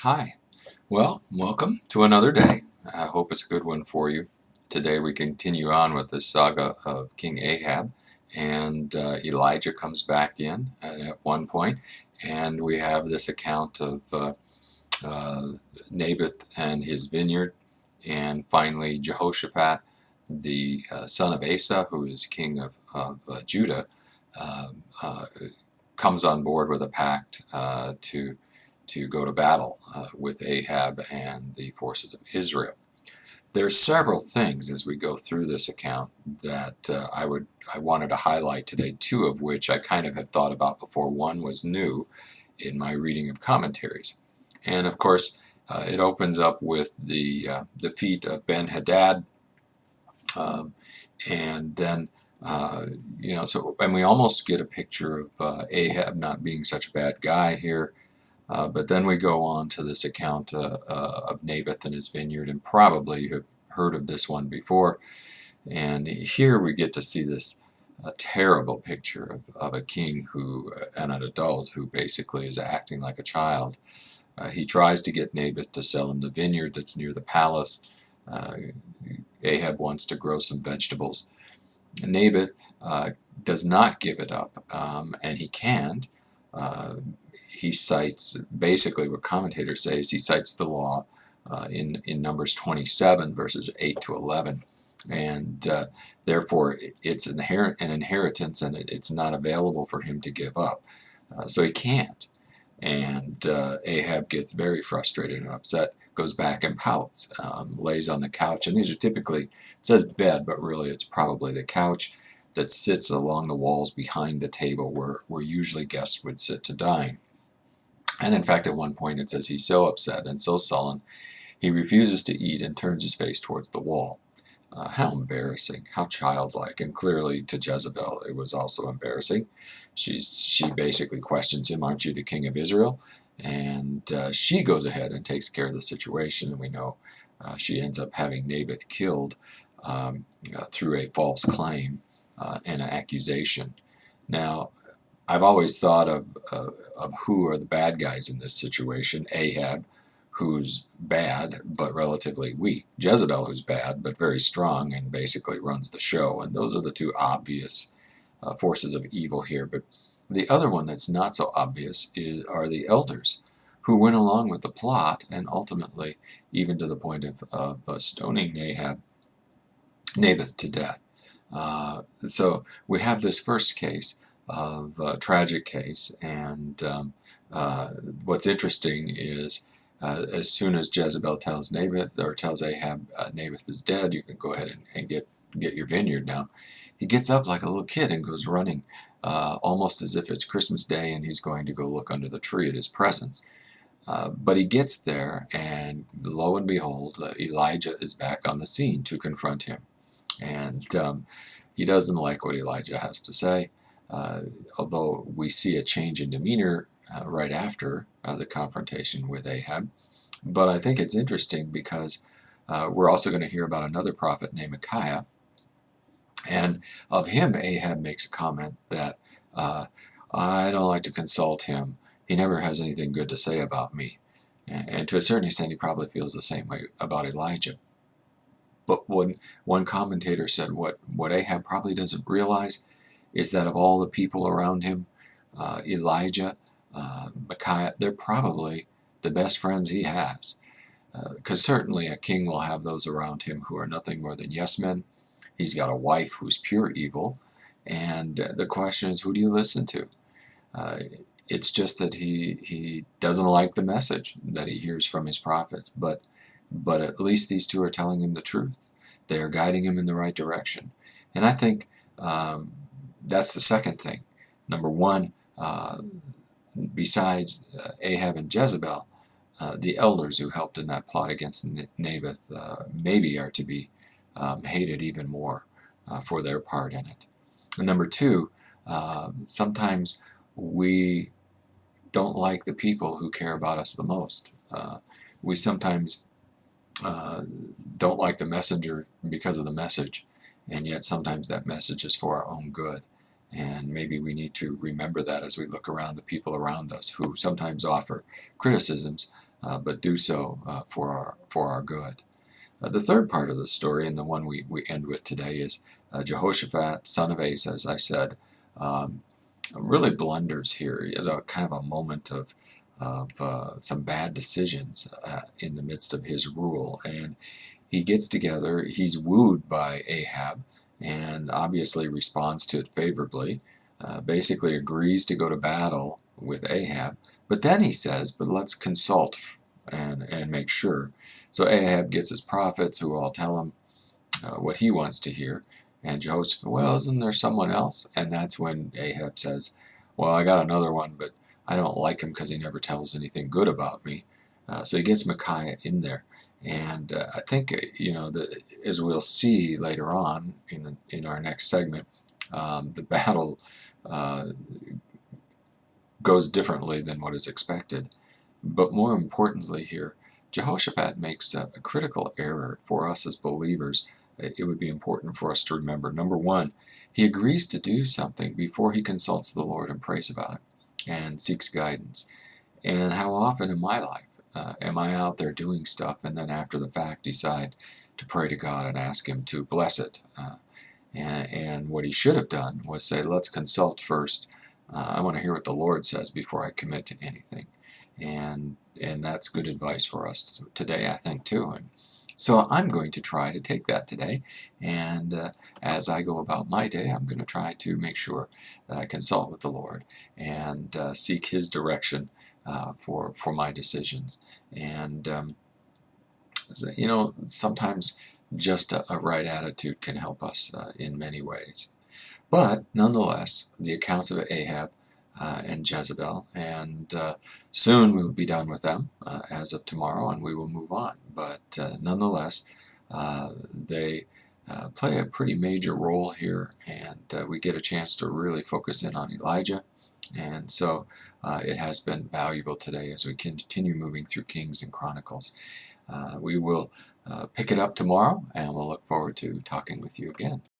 Hi. Well, welcome to another day. I hope it's a good one for you. Today we continue on with the saga of King Ahab, and Elijah comes back in at one point, and we have this account of uh, Naboth and his vineyard, and finally Jehoshaphat, the son of Asa, who is king of Judah, uh, uh, comes on board with a pact to go to battle with Ahab and the forces of Israel. There's several things as we go through this account that I wanted to highlight today, two of which I kind of have thought about before. One was new in my reading of commentaries. And of course, it opens up with the defeat of Ben-Hadad, um, and then and we almost get a picture of Ahab not being such a bad guy here. But then we go on to this account of Naboth and his vineyard, and probably you have heard of this one before. And here we get to see this terrible picture of a king and an adult who basically is acting like a child. He tries to get Naboth to sell him the vineyard that's near the palace. Uh, Ahab wants to grow some vegetables. Naboth does not give it up, and he can't. Uh, he cites basically what commentators say is he cites the law in Numbers 27 verses 8 to 11, and therefore it's an inheritance, and it's not available for him to give up, so he can't. And Ahab gets very frustrated and upset, goes back and pouts, lays on the couch, and these are typically, it says bed, but really it's probably the couch that sits along the walls behind the table where usually guests would sit to dine. And in fact, at one point it says he's so upset and so sullen, he refuses to eat and turns his face towards the wall. How embarrassing, how childlike, and clearly to Jezebel it was also embarrassing. She basically questions him, aren't you the king of Israel? And she goes ahead and takes care of the situation, and we know she ends up having Naboth killed through a false claim and an accusation. Now, I've always thought of who are the bad guys in this situation. Ahab, who's bad but relatively weak. Jezebel, who's bad but very strong and basically runs the show. And those are the two obvious forces of evil here. But the other one that's not so obvious are the elders, who went along with the plot and ultimately, even to the point of stoning Naboth to death. So we have this first case of a tragic case, and what's interesting is as soon as Jezebel tells Naboth, or tells Ahab Naboth is dead, you can go ahead and get your vineyard now, he gets up like a little kid and goes running, almost as if it's Christmas Day and he's going to go look under the tree at his presents. But he gets there, and lo and behold, Elijah is back on the scene to confront him. And he doesn't like what Elijah has to say, although we see a change in demeanor right after the confrontation with Ahab. But I think it's interesting because we're also going to hear about another prophet named Micaiah, and of him Ahab makes a comment that I don't like to consult him. He never has anything good to say about me. And to a certain extent he probably feels the same way about Elijah. But one commentator said what Ahab probably doesn't realize is that of all the people around him, Elijah, Micaiah, they're probably the best friends he has. Because certainly a king will have those around him who are nothing more than yes men. He's got a wife who's pure evil. And the question is, who do you listen to? It's just that he doesn't like the message that he hears from his prophets. But at least these two are telling him the truth. They are guiding him in the right direction. And I think that's the second thing. Number one, besides Ahab and Jezebel, the elders who helped in that plot against Naboth maybe are to be hated even more for their part in it. And number two, sometimes we don't like the people who care about us the most. We sometimes don't like the messenger because of the message, and yet sometimes that message is for our own good. And maybe we need to remember that as we look around the people around us who sometimes offer criticisms but do so for our good. The third part of the story, and the one we end with today, is Jehoshaphat, son of Asa, as I said, um, really blunders here. He has a kind of a moment of some bad decisions in the midst of his rule, and he gets together. He's wooed by Ahab, and obviously responds to it favorably. Basically agrees to go to battle with Ahab, but then he says, "But let's consult and make sure." So Ahab gets his prophets, who all tell him what he wants to hear. And Jehoshaphat, well, isn't there someone else? And that's when Ahab says, well, I got another one, but I don't like him because he never tells anything good about me. So he gets Micaiah in there. And I think, as we'll see later on in our next segment, the battle uh, goes differently than what is expected. But more importantly here, Jehoshaphat makes a critical error for us as believers. It would be important for us to remember. Number one, he agrees to do something before he consults the Lord and prays about it and seeks guidance. And how often in my life am I out there doing stuff and then after the fact decide to pray to God and ask Him to bless it? And what he should have done was say, let's consult first. I want to hear what the Lord says before I commit to anything. And that's good advice for us today, I think, too. And so I'm going to try to take that today. And as I go about my day, I'm going to try to make sure that I consult with the Lord and seek His direction for my decisions. And sometimes just a right attitude can help us in many ways. But nonetheless, the accounts of Ahab and Jezebel, and soon we will be done with them as of tomorrow, and we will move on. But nonetheless, they play a pretty major role here, and we get a chance to really focus in on Elijah. And so it has been valuable today as we continue moving through Kings and Chronicles. We will pick it up tomorrow, and we'll look forward to talking with you again.